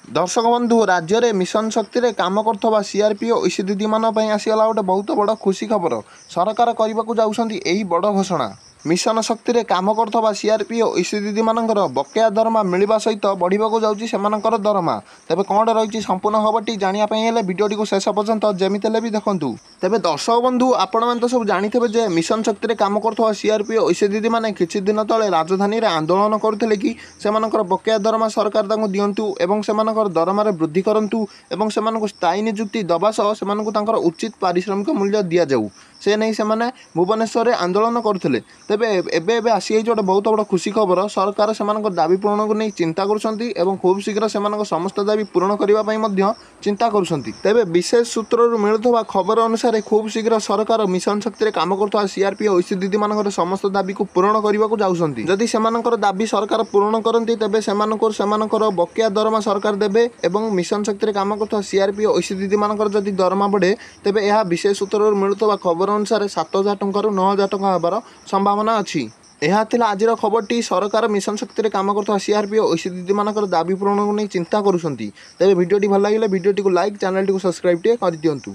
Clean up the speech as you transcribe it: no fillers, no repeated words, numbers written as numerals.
दर्शक बंधु राज्य में मिशन शक्ति रे काम कर सीआरपी और ईसी दीदी मान आसीगला गोटे बहुत बड़ खुशी खबर। सरकार करने को जाउछंती एही बड़ घोषणा। मिशन शक्ति रे काम कर सीआरपी और ईसी दीदी मानकर बकेया दरमा मिलवा सहित बढ़ाक जाऊँगी सेमानकर दरमा। तेबे कौन रही संपूर्ण खबरटी जानापी भिडियोटी को शेष पर्यंत जमिते भी देखूँ। तेबे दर्शक बंधु आपण मैंने तो सब जानी जे मिशन शक्ति रे काम कर सीआरपी और ईसी दीदी मैंने किछि दिन तले राजधानी रे आंदोलन करते कि सेमानकर बकेया दरमा सरकार तांको दियंतु एवं सेमानकर दरमार वृद्धि करंतु एवं सेमाननको स्थायी नियुक्ति दबा सह सेमाननको तांकर उचित पारिश्रमिक मूल्य दिया जाऊ से नहीं सेमाने भुवनेश्वर आंदोलन करथिले। तेबे एबे आसी गोटे बहुत बड़ खुशी खबर। सरकार सेमानकर दाबी पूरण को नहीं चिंता करुछंती एवं खूब शीघ्र सेमानकर समस्त दाबी पूरण करिवा पई मध्य चिंता करुछंती। तेबे विशेष सूत्ररु मिलुथबा खबर अनुसार खूब शीघ्र सरकार मिशन शक्ति रे काम करथवा सीआरपी और ईसी दीदी मानकर समस्त दाबी को पूरण करबा को जाउछंती। जदि सेमानकर दाबी सरकार पूरण करंती तेबे सेमानकर बकेया दरमा सरकार देबे एवं मिशन शक्ति रे काम करथवा सीआरपी और ईसी दीदी मानकर जदि दरमा बढ़े तेबे यह विशेष सूत्ररु मिलुथबा खबर अनुसार 7,000 टंका 9,000 टंका होबार संभावना अच्छी। यह थिला आजिर खबरटी। सरकार मिशन शक्ति रे काम करथवा सीआरपी और ईसी दीदी मानकर दाबी पूरण को नहीं चिंता करुछंती। तेबे भिडियोटी भल लागिले भिडियोटी को लाइक चैनल को सब्सक्राइब कर दियंतु।